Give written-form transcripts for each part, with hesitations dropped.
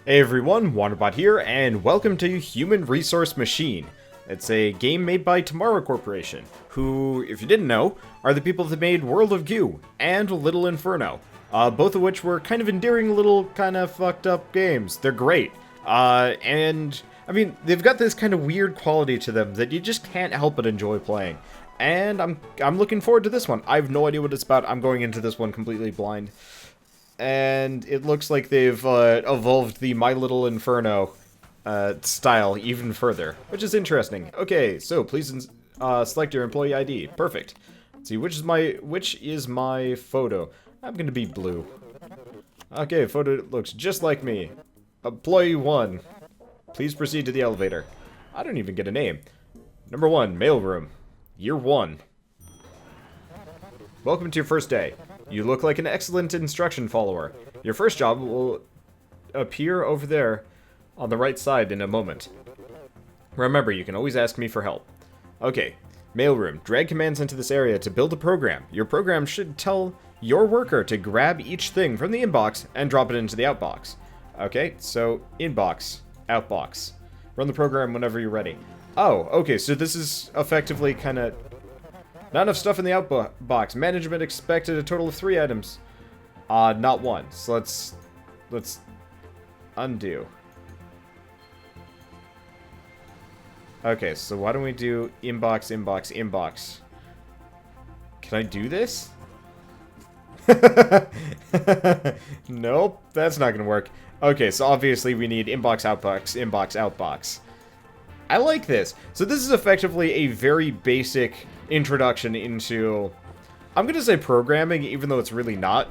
Hey everyone, Wanderbot here, and welcome to Human Resource Machine. It's a game made by Tomorrow Corporation, who, if you didn't know, are the people that made World of Goo and Little Inferno, both of which were kind of endearing little kind of fucked up games. They're great. And, I mean, they've got this kind of weird quality to them that you just can't help but enjoy playing. And I'm looking forward to this one. I have no idea what it's about. I'm going into this one completely blind. And it looks like they've evolved the My Little Inferno style even further, which is interesting. Okay, so please select your employee ID. Perfect. Let's see, which is my photo? I'm gonna be blue. Okay, photo looks just like me. Employee 1. Please proceed to the elevator. I don't even get a name. Number 1, mailroom. Year 1. Welcome to your first day. You look like an excellent instruction follower. Your first job will appear over there on the right side in a moment. Remember, you can always ask me for help. Okay, mailroom. Drag commands into this area to build a program. Your program should tell your worker to grab each thing from the inbox and drop it into the outbox. Okay, so inbox, outbox. Run the program whenever you're ready. Oh, okay, so this is effectively kind of... Not enough stuff in the outbox. Management expected a total of 3 items. Not 1. So let's undo. Okay, so why don't we do inbox, inbox, inbox? Can I do this? Nope, that's not gonna work. Okay, so obviously we need inbox, outbox, inbox, outbox. I like this. So this is effectively a very basic introduction into, I'm gonna say programming, even though it's really not.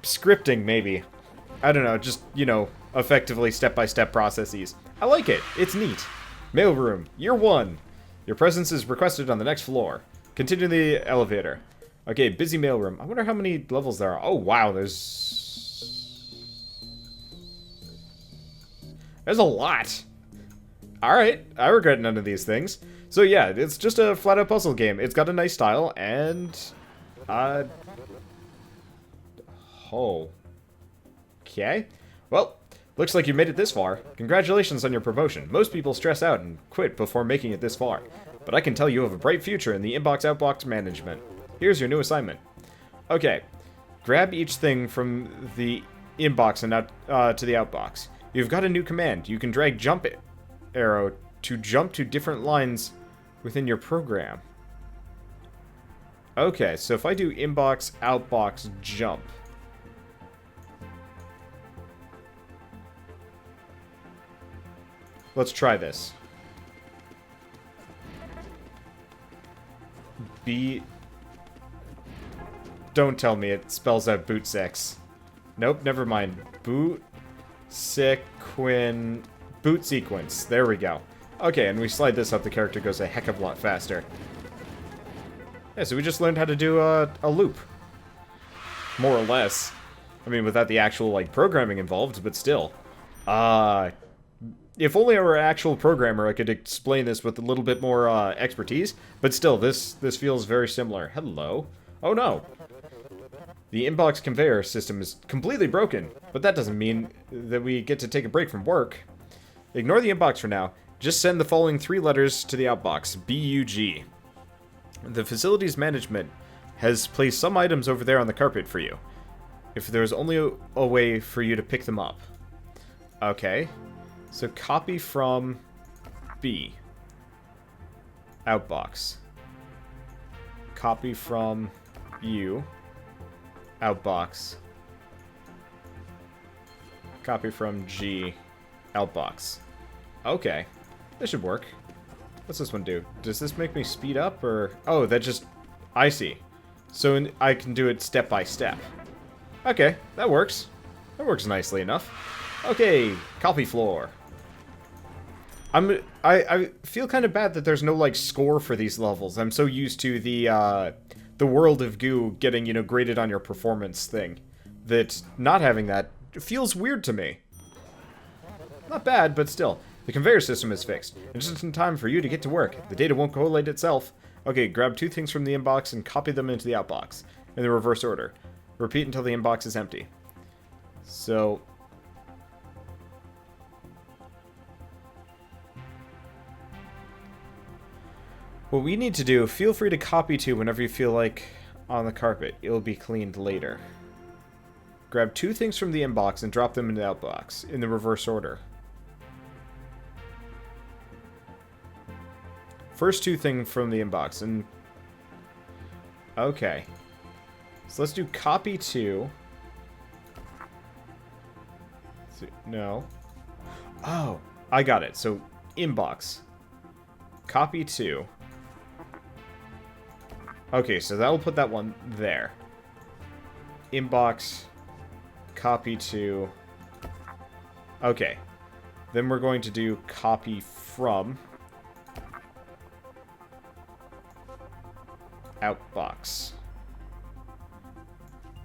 Scripting, maybe. I don't know, just, you know, effectively step-by-step processes. I like it. It's neat. Mailroom, year 1. Your presence is requested on the next floor. Continue the elevator. Okay, busy mailroom. I wonder how many levels there are. Oh, wow, there's a lot. Alright, I regret none of these things. So yeah, it's just a flat-out puzzle game. It's got a nice style, and... Oh. Okay. Well, looks like you made it this far. Congratulations on your promotion. Most people stress out and quit before making it this far. But I can tell you have a bright future in the inbox-outbox management. Here's your new assignment. Okay. Grab each thing from the inbox and out to the outbox. You've got a new command. You can drag jump arrow to jump to different lines within your program. Okay, so if I do inbox, outbox, jump. Let's try this. B... Don't tell me it spells out boot sex. Nope, never mind. Boot sequence. There we go. Okay, and we slide this up, the character goes a heck of a lot faster. Yeah, so we just learned how to do a loop. More or less. I mean, without the actual, like, programming involved, but still. If only I were an actual programmer, I could explain this with a little bit more expertise. But still, this feels very similar. Hello. Oh no. The inbox conveyor system is completely broken, but that doesn't mean that we get to take a break from work. Ignore the inbox for now. Just send the following 3 letters to the outbox. B-U-G. The facilities management has placed some items over there on the carpet for you. If there's only a way for you to pick them up. Okay. So copy from B. Outbox. Copy from U. Outbox. Copy from G. Outbox. Okay. This should work. What's this one do? Does this make me speed up, or... Oh, that just... I see. So I can do it step by step. Okay, that works. That works nicely enough. Okay, copy floor. I feel kind of bad that there's no, like, score for these levels. I'm so used to the World of Goo getting, you know, graded on your performance thing, that not having that feels weird to me. Not bad, but still. The conveyor system is fixed. It's just in time for you to get to work. The data won't collate itself. Okay, grab 2 things from the inbox and copy them into the outbox, in the reverse order. Repeat until the inbox is empty. So, What we need to do, feel free to copy to whenever you feel like on the carpet. It'll be cleaned later. Grab 2 things from the inbox and drop them in the outbox, in the reverse order. First 2 things from the inbox, and... Okay. So let's do copy to... No. Oh, I got it. So, inbox. Copy to... Okay, so that'll put that one there. Inbox... Copy to... Okay. Then we're going to do copy from... Outbox.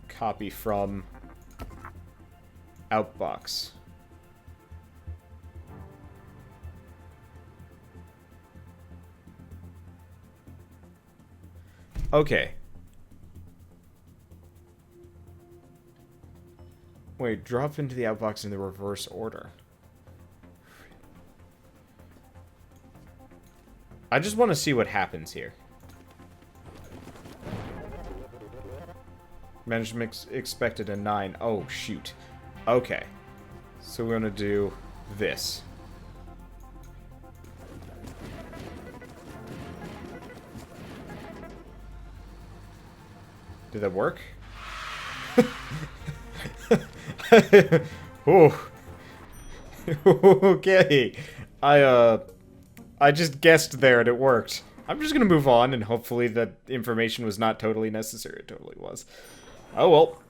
Copy from... Outbox. Okay. Wait, drop into the outbox in the reverse order. I just want to see what happens here. Management expected a 9. Oh, shoot. Okay. So we're going to do this. Did that work? Oh. Okay. I just guessed there and it worked. I'm just gonna move on and hopefully that information was not totally necessary. It totally was. Oh well.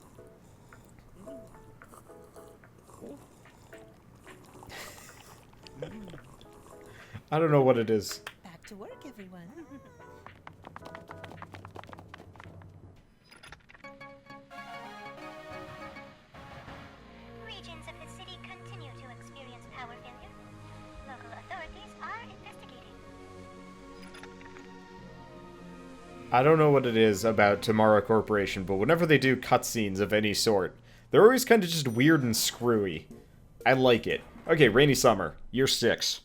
I don't know what it is. Back to work, everyone. Regions of the city continue to experience power failure. Local authorities are investigating. I don't know what it is about Tamara Corporation, but whenever they do cutscenes of any sort, they're always kind of just weird and screwy. I like it. Okay, Rainy Summer, year 6.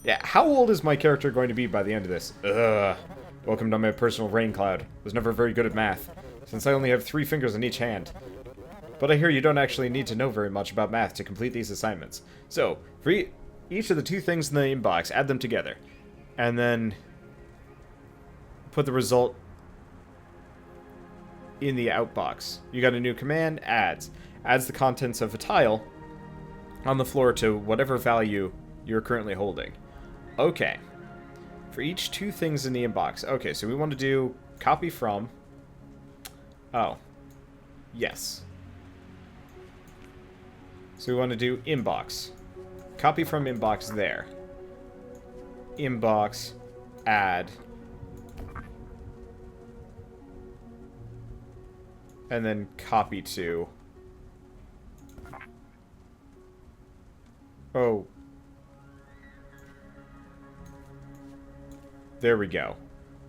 Yeah, how old is my character going to be by the end of this? Ugh. Welcome to my personal rain cloud. Was never very good at math, since I only have 3 fingers in each hand. But I hear you don't actually need to know very much about math to complete these assignments. So, for each of the 2 things in the inbox, add them together. And then put the result in the outbox. You got a new command, adds. Adds the contents of a tile on the floor to whatever value you're currently holding. Okay. For each 2 things in the inbox. Okay, so we want to do copy from... Oh. Yes. So we want to do inbox. Copy from inbox there. Inbox. Add. And then copy to... Oh. There we go.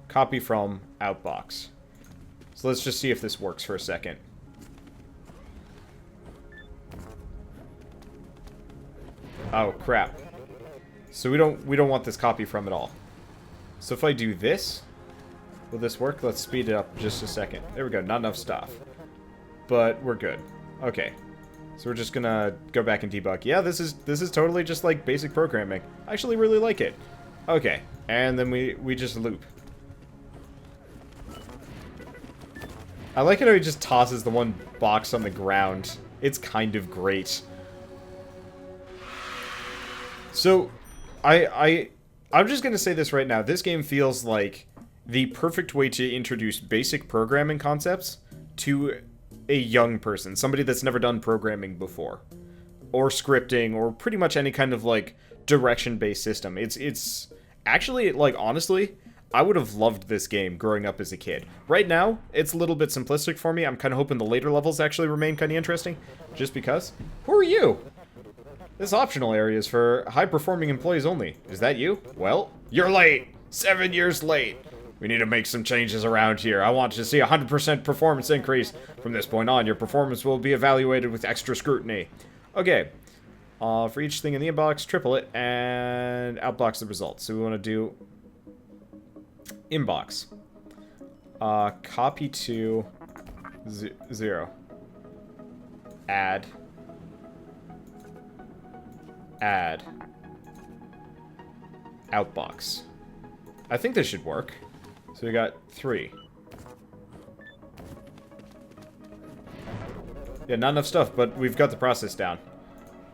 Copy from outbox. So let's just see if this works for a second. Oh, crap. So we don't want this copy from at all. So if I do this, will this work? Let's speed it up just a second. There we go. Not enough stuff. But we're good. Okay. So we're just gonna go back and debug. Yeah, this is totally just like basic programming. I actually really like it. Okay. And then we just loop. I like how he just tosses the one box on the ground. It's kind of great. So, I'm just gonna say this right now. This game feels like the perfect way to introduce basic programming concepts to a young person, somebody that's never done programming before, or scripting, or pretty much any kind of like direction-based system. It's actually, like, honestly, I would have loved this game growing up as a kid. Right now, it's a little bit simplistic for me. I'm kind of hoping the later levels actually remain kind of interesting, just because. Who are you? This optional area is for high-performing employees only. Is that you? Well, you're late. 7 years late. We need to make some changes around here. I want to see a 100% performance increase. From this point on, your performance will be evaluated with extra scrutiny. Okay. For each thing in the inbox, triple it, and outbox the results. So we want to do Inbox. Copy to 0. Add. Outbox. I think this should work. So we got 3. Yeah, not enough stuff, but we've got the process down.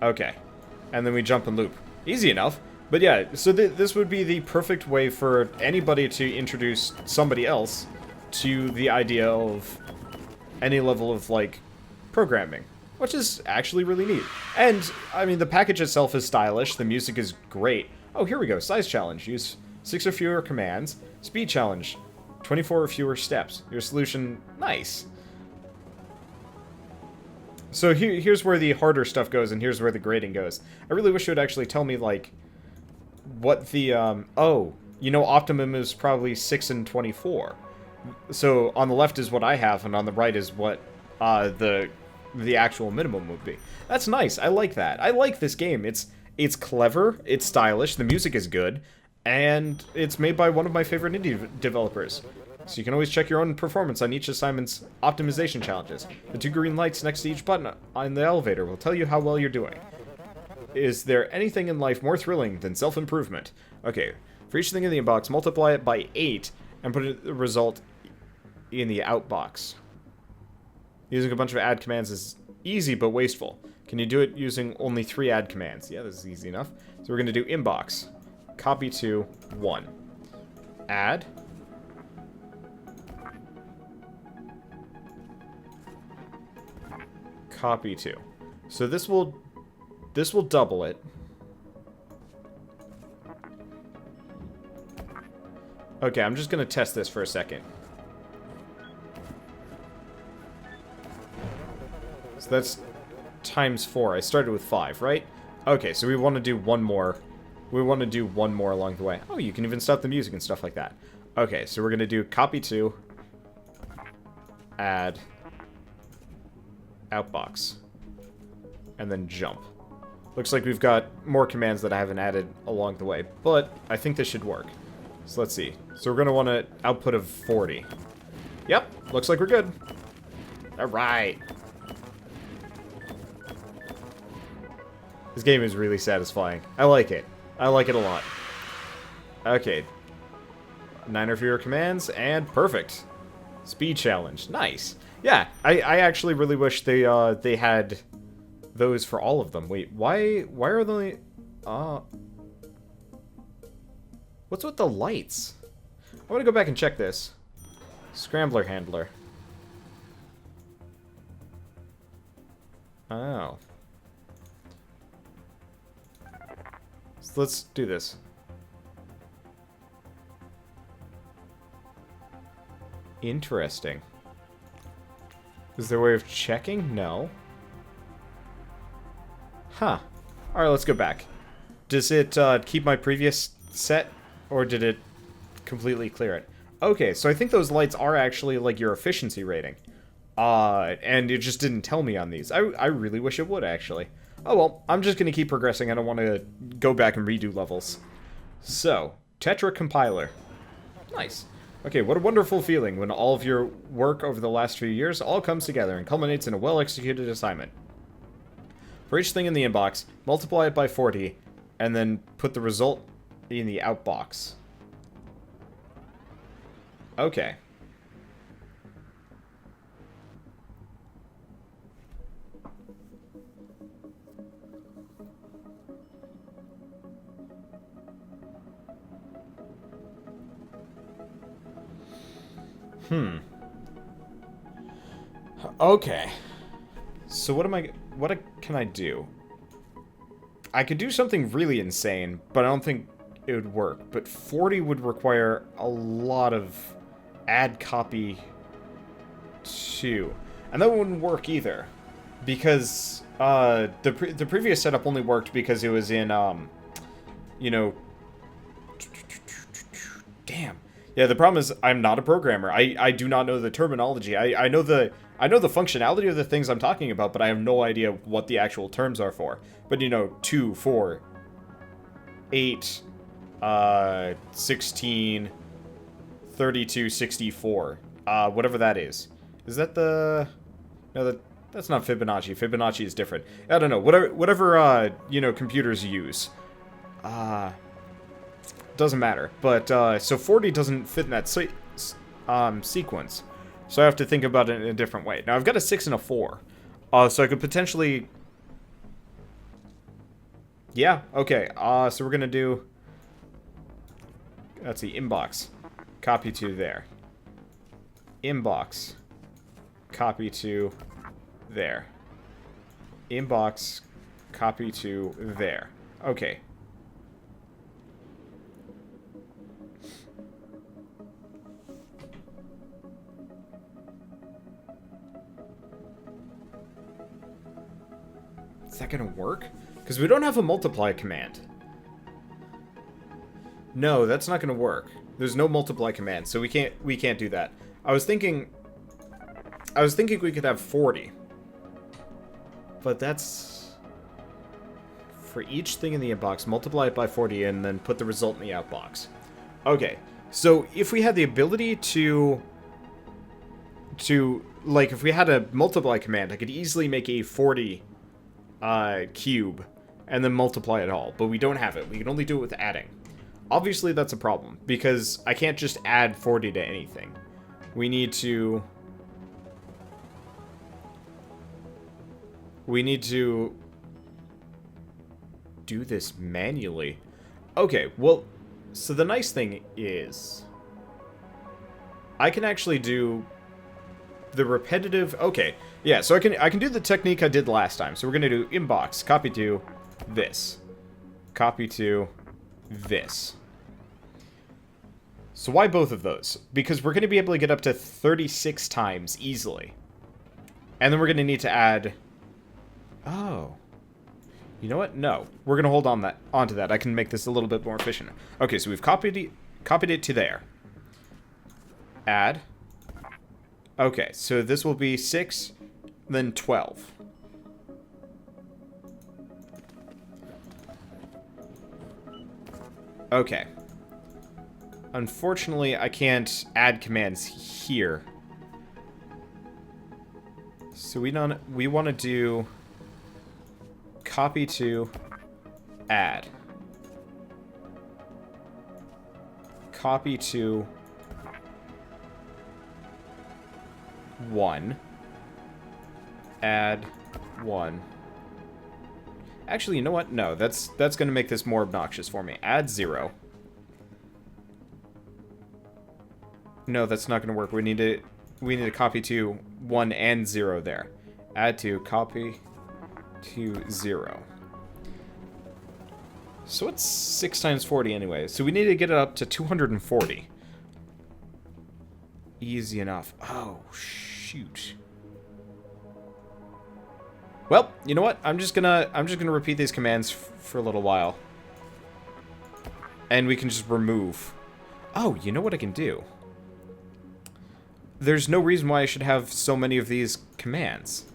Okay. And then we jump and loop. Easy enough. But yeah, so this would be the perfect way for anybody to introduce somebody else to the idea of any level of, like, programming. Which is actually really neat. And, I mean, the package itself is stylish, the music is great. Oh, here we go, size challenge. Use 6 or fewer commands. Speed challenge, 24 or fewer steps. Your solution, nice. So here's where the harder stuff goes, and here's where the grading goes. I really wish it would actually tell me, like, what the, oh, you know, optimum is probably 6 and 24. So on the left is what I have, and on the right is what, the actual minimum would be. That's nice. I like that. I like this game. It's clever, it's stylish, the music is good, and it's made by one of my favorite indie developers. So you can always check your own performance on each assignment's optimization challenges. The 2 green lights next to each button on the elevator will tell you how well you're doing. Is there anything in life more thrilling than self-improvement? Okay, for each thing in the inbox, multiply it by 8 and put the result in the outbox. Using a bunch of add commands is easy but wasteful. Can you do it using only 3 add commands? Yeah, this is easy enough. So we're going to do inbox. Copy to 1. Add. Copy to. So this will double it. Okay, I'm just going to test this for a second. So that's times 4. I started with 5, right? Okay, so we want to do one more. We want to do one more along the way. Oh, you can even stop the music and stuff like that. Okay, so we're going to do copy to, add, outbox, and then jump. Looks like we've got more commands that I haven't added along the way, but I think this should work. So let's see. So we're going to want an output of 40. Yep, looks like we're good. All right. This game is really satisfying. I like it. I like it a lot. Okay. 9 or fewer commands, and perfect. Speed challenge. Nice. Yeah, I actually really wish they had those for all of them. Wait, why are they... What's with the lights? I want to go back and check this. Scrambler handler. Oh. So let's do this. Interesting. Is there a way of checking? No. Huh. Alright, let's go back. Does it keep my previous set, or did it completely clear it? Okay, so I think those lights are actually like your efficiency rating. And it just didn't tell me on these. I really wish it would, actually. Oh well, I'm just gonna keep progressing. I don't want to go back and redo levels. So, Tetra Compiler. Nice. Okay, what a wonderful feeling when all of your work over the last few years all comes together and culminates in a well-executed assignment. For each thing in the inbox, multiply it by 40, and then put the result in the outbox. Okay. Okay. So what can I do? I could do something really insane, but I don't think it would work. But 40 would require a lot of add copy to. And that wouldn't work either. Because the previous setup only worked because it was in you know, damn. Yeah, the problem is I'm not a programmer. I do not know the terminology. I know the functionality of the things I'm talking about, but I have no idea what the actual terms are for. But you know, 2, 4, 8, 16, 3264. Whatever that is. Is that the... No, that's not Fibonacci. Fibonacci is different. I don't know. Whatever you know, computers use. Doesn't matter. But, so 40 doesn't fit in that sequence. So I have to think about it in a different way. Now, I've got a 6 and a 4. So I could potentially... Yeah, okay. So we're gonna do... Let's see, inbox. Copy to there. Inbox. Copy to there. Inbox. Copy to there. Okay. Is that gonna work? Because we don't have a multiply command. No, that's not gonna work. There's no multiply command, so we can't do that. I was thinking we could have 40. But that's... For each thing in the inbox, multiply it by 40 and then put the result in the outbox. Okay, so if we had the ability to like, if we had a multiply command, I could easily make a 40 cube and then multiply it all. But we don't have it. We can only do it with adding. Obviously, that's a problem, because I can't just add 40 to anything. We need to do this manually. Okay, well, so the nice thing is I can actually do the repetitive... Okay, yeah, so I can do the technique I did last time. So we're going to do inbox, copy to this. Copy to this. So why both of those? Because we're going to be able to get up to 36 times easily. And then we're going to need to add... Oh. You know what? No. We're going to hold onto that. I can make this a little bit more efficient. Okay, so we've copied it to there. Add. Okay, so this will be 6, then 12. Okay. Unfortunately, I can't add commands here. So we want to do copy to add. Copy to 1. Add 1. Actually, you know what? No, that's going to make this more obnoxious for me. Add 0. No, that's not going to work. We need to copy to 1 and 0 there. Add to copy to 0. So it's 6 times 40 anyway. So we need to get it up to 240. Easy enough. Oh, shoot. Well, you know what? I'm just gonna repeat these commands for a little while. And we can just remove. Oh, you know what I can do? There's no reason why I should have so many of these commands.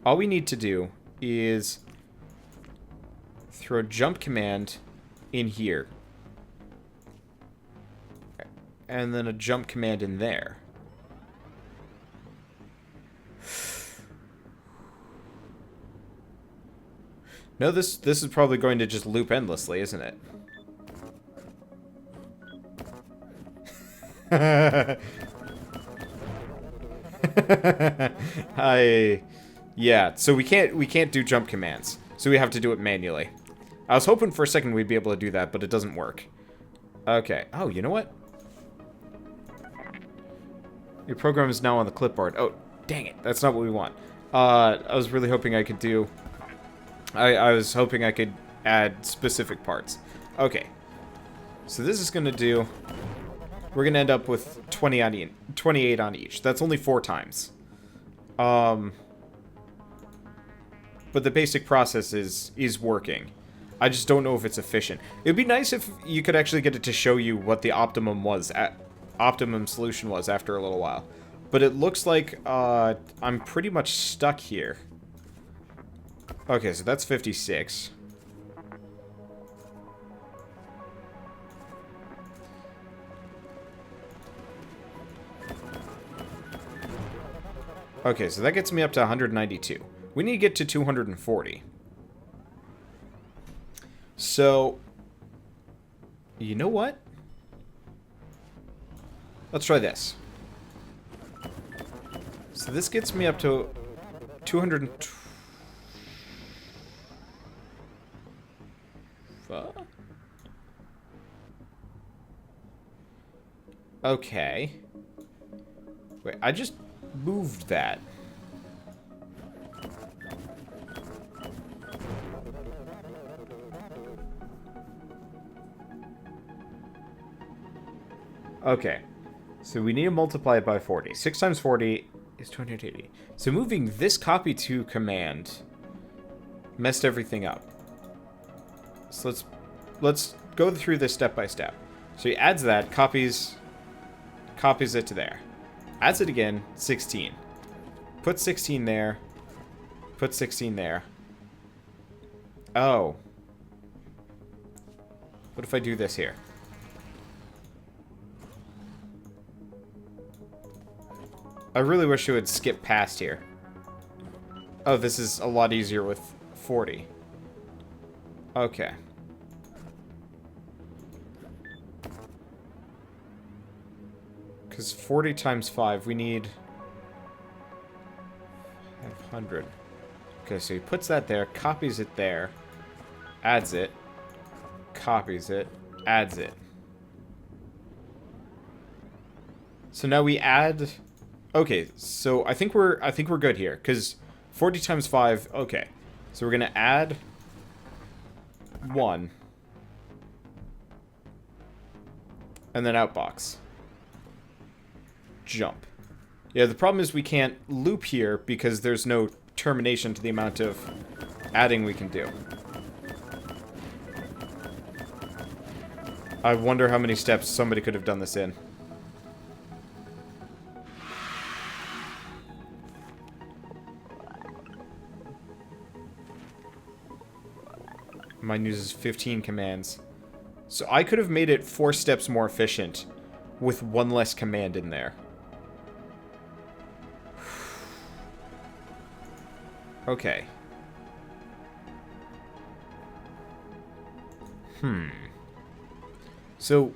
All we need to do is throw a jump command in here. And then a jump command in there. No, this is probably going to just loop endlessly, isn't it? Yeah, so we can't do jump commands. So we have to do it manually. I was hoping for a second we'd be able to do that, but it doesn't work. Okay. Oh, you know what? Your program is now on the clipboard. Oh, dang it. That's not what we want. I was really hoping I could do... I was hoping I could add specific parts. Okay. So this is going to do... We're going to end up with 28 on each. That's only 4 times. But the basic process is working. I just don't know if it's efficient. It would be nice if you could actually get it to show you what the optimum solution was after a little while. But it looks like I'm pretty much stuck here. Okay, so that's 56. Okay, so that gets me up to 192. We need to get to 240. So, you know what? Let's try this. So this gets me up to 220. Okay. Wait, I just moved that. Okay. So we need to multiply it by 40. 6 times 40 is 280. So moving this copy to command messed everything up. So let's go through this step by step. So he adds that, copies it to there. Adds it again, 16. Put 16 there. Put 16 there. Oh. What if I do this here? I really wish it would skip past here. Oh, this is a lot easier with 40. Okay. Because 40 times 5, we need 500. Okay, so he puts that there, copies it there, adds it, copies it, adds it. So now we add... Okay, so I think we're good here, because 40 times 5, okay. So we're gonna add 1. And then outbox. Jump. Yeah, the problem is we can't loop here because there's no termination to the amount of adding we can do. I wonder how many steps somebody could have done this in. Mine uses 15 commands. So I could have made it 4 steps more efficient with 1 less command in there. Okay. So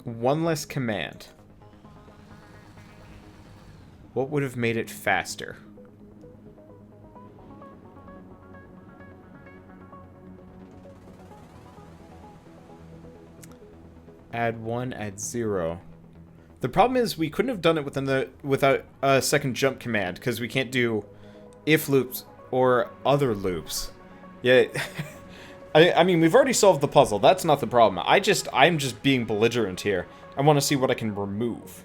1 less command. What would have made it faster? Add 1, add 0. The problem is we couldn't have done it without a second jump command, because we can't do if loops or other loops. Yeah, I mean, we've already solved the puzzle. That's not the problem. I'm just being belligerent here. I want to see what I can remove.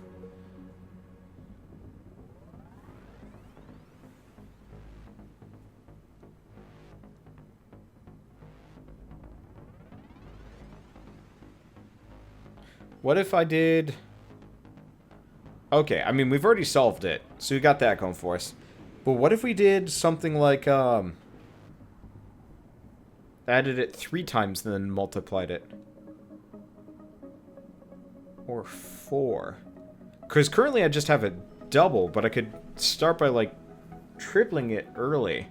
What if I did... Okay, I mean, we've already solved it, so we got that going for us. But what if we did something like, added it 3 times, then multiplied it? Or 4. Because currently I just have a double, but I could start by, like, tripling it early.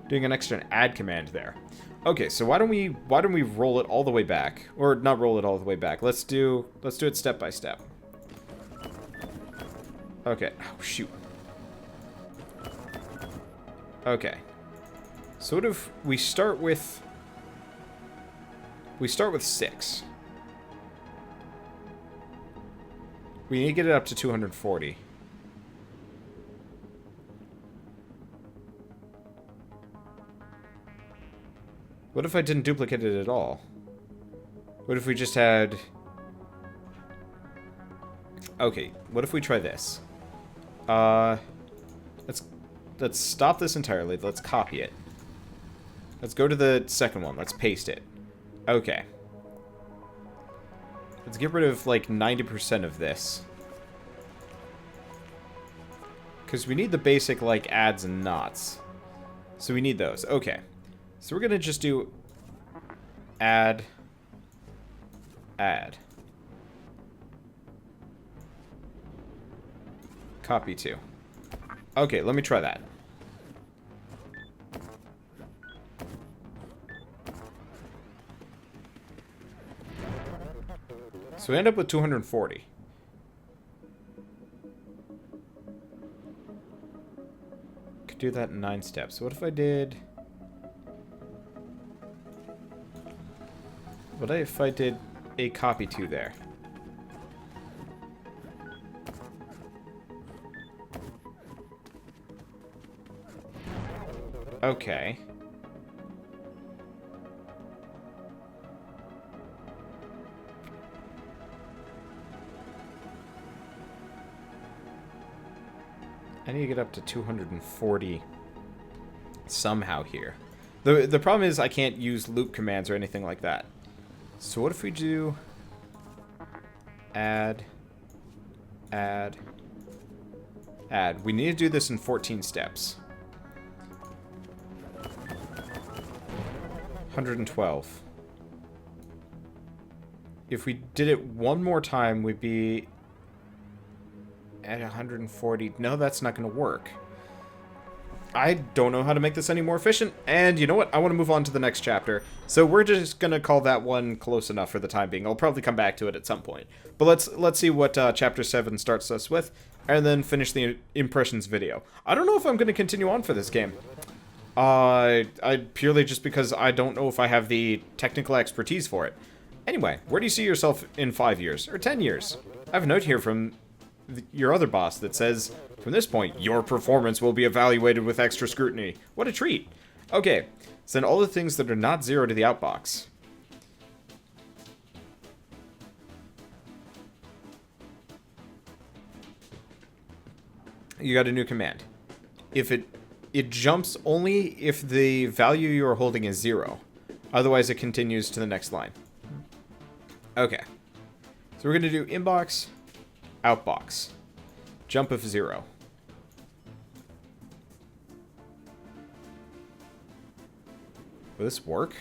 Doing an extra add command there. Okay, so why don't we roll it all the way back? Or not roll it all the way back. Let's do it step by step. Okay. Oh, shoot. Okay. So what if we start with 6. We need to get it up to 240. What if I didn't duplicate it at all? What if we just had... Okay, what if we try this? Let's stop this entirely. Let's copy it. Let's go to the second one. Let's paste it. Okay. Let's get rid of, like, 90% of this. Because we need the basic, like, adds and knots. So we need those. Okay. So we're going to just do add. Copy to. Okay, let me try that. So we end up with 240. Could do that in 9 steps. What if I did... What if I did a copy to there? Okay. I need to get up to 240 somehow here. The problem is I can't use loop commands or anything like that. So what if we do add. We need to do this in 14 steps. 112. If we did it one more time, we'd be at 140. No, that's not going to work. I don't know how to make this any more efficient, and you know what? I want to move on to the next chapter. So we're just going to call that one close enough for the time being. I'll probably come back to it at some point. But let's see what chapter 7 starts us with, and then finish the impressions video. I don't know if I'm going to continue on for this game. I purely just because I don't know if I have the technical expertise for it. Anyway, where do you see yourself in 5 years, or 10 years? I have a note here from your other boss that says, from this point, your performance will be evaluated with extra scrutiny. What a treat. Okay, send all the things that are not 0 to the outbox. You got a new command. If it jumps only if the value you are holding is 0. Otherwise, it continues to the next line. Okay. So we're going to do inbox, outbox. Jump of 0. Will this work?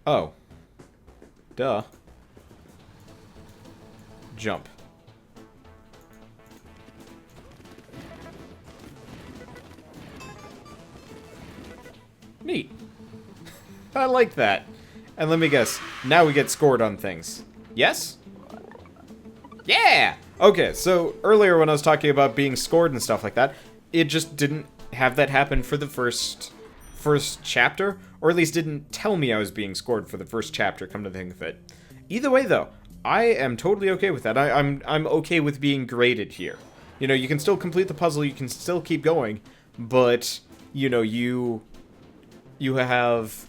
Oh. Duh. Jump. Neat. I like that. And let me guess, now we get scored on things. Yes? Yeah! Okay, so earlier when I was talking about being scored and stuff like that, it just didn't have that happen for the first chapter, or at least didn't tell me I was being scored for the first chapter, come to think of it. Either way, though, I am totally okay with that. I'm okay with being graded here. You know, you can still complete the puzzle, you can still keep going, but, you know, you have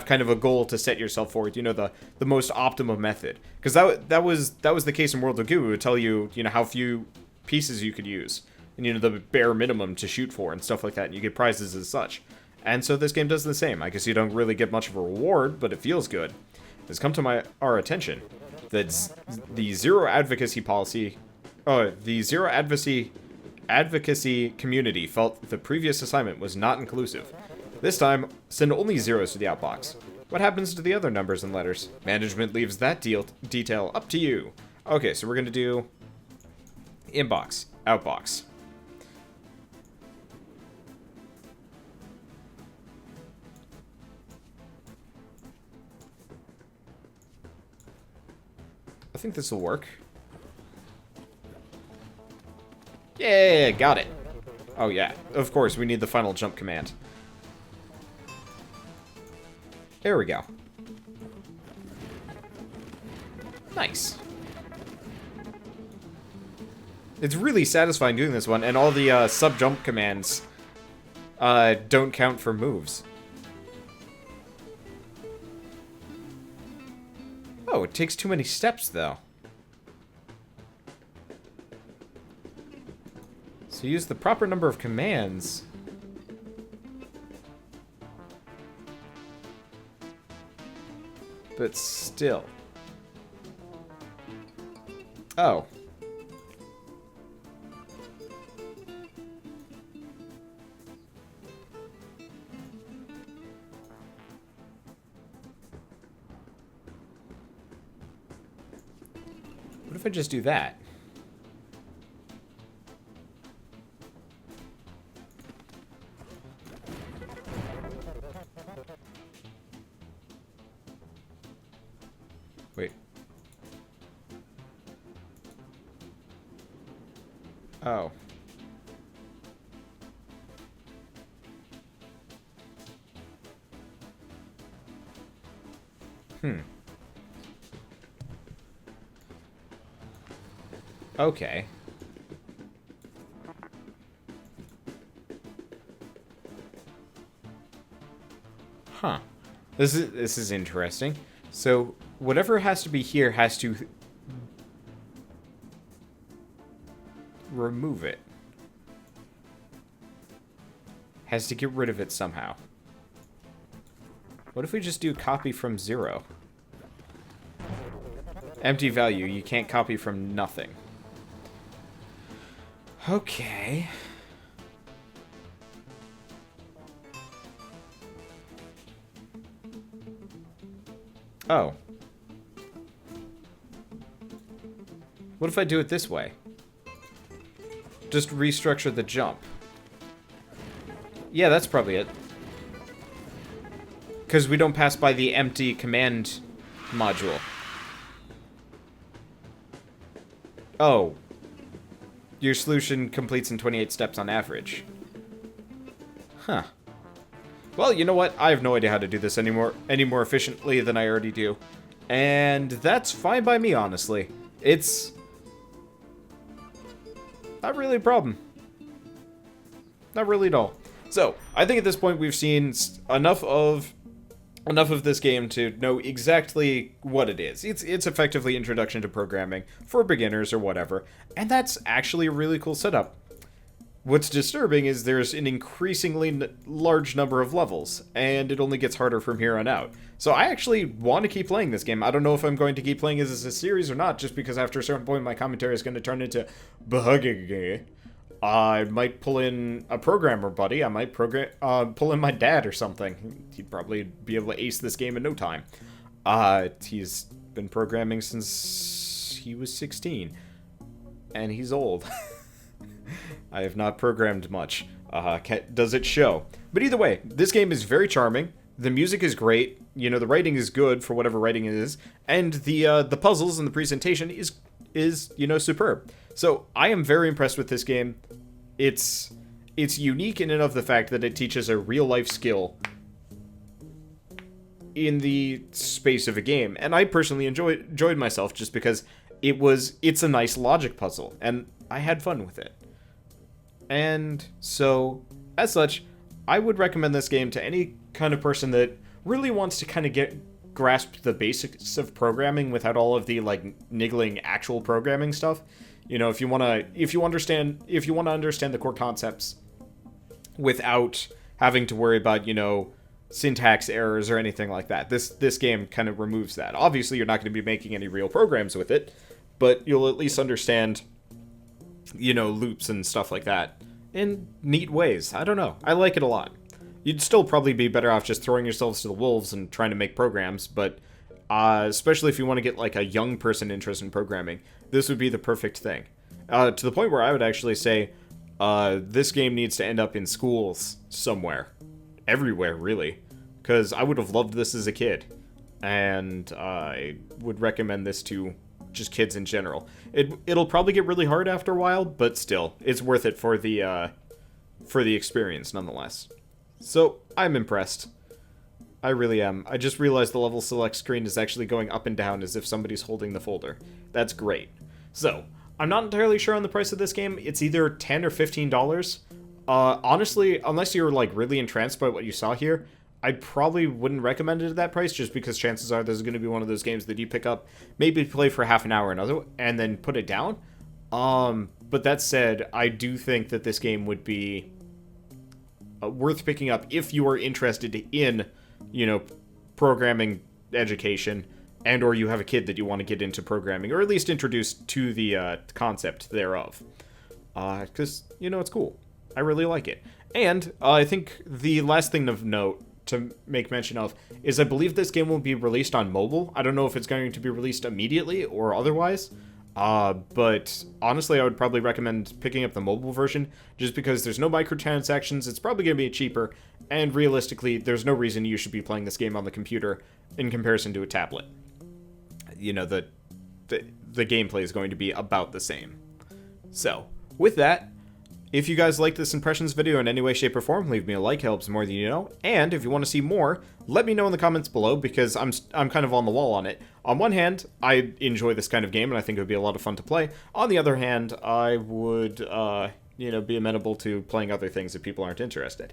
kind of a goal to set yourself forward, you know, the most optimum method. Because that was the case in World of Goo. It would tell you, you know, how few pieces you could use. And, you know, the bare minimum to shoot for and stuff like that. And you get prizes as such. And so this game does the same. I guess you don't really get much of a reward, but it feels good. It's come to our attention that the zero advocacy policy... the zero advocacy community felt the previous assignment was not inclusive. This time, send only 0s to the outbox. What happens to the other numbers and letters? Management leaves that detail up to you. Okay, so we're going to do inbox, outbox. I think this will work. Yeah, got it. Oh yeah, of course, we need the final jump command. There we go. Nice. It's really satisfying doing this one, and all the sub-jump commands don't count for moves. Oh, it takes too many steps, though. So use the proper number of commands. But still. Oh. What if I just do that? Wait. Oh. Okay. Huh. This is interesting. So whatever has to be here has to remove it. Has to get rid of it somehow. What if we just do copy from 0? Empty value, you can't copy from nothing. Okay. Oh. What if I do it this way? Just restructure the jump. Yeah, that's probably it. Because we don't pass by the empty command module. Oh. Your solution completes in 28 steps on average. Huh. Well, you know what? I have no idea how to do this any more efficiently than I already do. And that's fine by me, honestly. It's not really a problem. Not really at all. So, I think at this point we've seen enough of this game to know exactly what it is. It's effectively Introduction to Programming for beginners or whatever, and that's actually a really cool setup. What's disturbing is there's an increasingly large number of levels, and it only gets harder from here on out. So I actually want to keep playing this game. I don't know if I'm going to keep playing as a series or not, just because after a certain point my commentary is going to turn into bugging. I might pull in a programmer buddy. I might pull in my dad or something. He'd probably be able to ace this game in no time. He's been programming since he was 16. And he's old. I have not programmed much. Does it show? But either way, this game is very charming. The music is great. You know, the writing is good for whatever writing it is. And the puzzles and the presentation is you know, superb. So I am very impressed with this game. It's unique in and of the fact that it teaches a real life skill in the space of a game, and I personally enjoyed myself just because it's a nice logic puzzle, and I had fun with it. And so, as such, I would recommend this game to any kind of person that really wants to kind of grasp the basics of programming without all of the like niggling actual programming stuff. You know, if you want to understand the core concepts without having to worry about, you know, syntax errors or anything like that. This game kind of removes that. Obviously, you're not going to be making any real programs with it, but you'll at least understand, you know, loops and stuff like that in neat ways. I don't know. I like it a lot. You'd still probably be better off just throwing yourselves to the wolves and trying to make programs, but especially if you want to get like a young person interested in programming, this would be the perfect thing. To the point where I would actually say this game needs to end up in schools somewhere. Everywhere, really. Because I would have loved this as a kid. And I would recommend this to just kids in general. It'll probably get really hard after a while, but still, it's worth it for the experience nonetheless. So, I'm impressed. I really am. I just realized the level select screen is actually going up and down as if somebody's holding the folder. That's great. So, I'm not entirely sure on the price of this game. It's either $10 or $15. Honestly, unless you're like really entranced by what you saw here, I probably wouldn't recommend it at that price, just because chances are this is going to be one of those games that you pick up, maybe play for half an hour and then put it down. But that said, I do think that this game would be worth picking up if you are interested in, you know, programming education, and or you have a kid that you want to get into programming, or at least introduced to the concept thereof. Because, you know, it's cool. I really like it. And I think the last thing of note to make mention of is I believe this game will be released on mobile. I don't know if it's going to be released immediately or otherwise. But honestly, I would probably recommend picking up the mobile version, just because there's no microtransactions, it's probably going to be cheaper, and realistically, there's no reason you should be playing this game on the computer in comparison to a tablet. You know, the gameplay is going to be about the same. So, with that, if you guys like this impressions video in any way, shape, or form, leave me a like, helps more than you know. And if you want to see more, let me know in the comments below, because I'm kind of on the wall on it. On one hand, I enjoy this kind of game, and I think it would be a lot of fun to play. On the other hand, I would, you know, be amenable to playing other things if people aren't interested.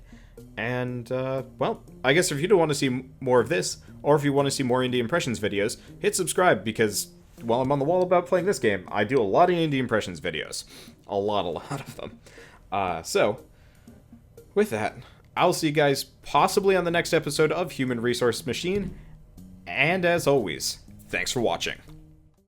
And, well, I guess if you don't want to see more of this, or if you want to see more indie impressions videos, hit subscribe, because while I'm on the wall about playing this game, I do a lot of indie impressions videos. A lot of them. So, with that, I'll see you guys possibly on the next episode of Human Resource Machine, and as always, thanks for watching.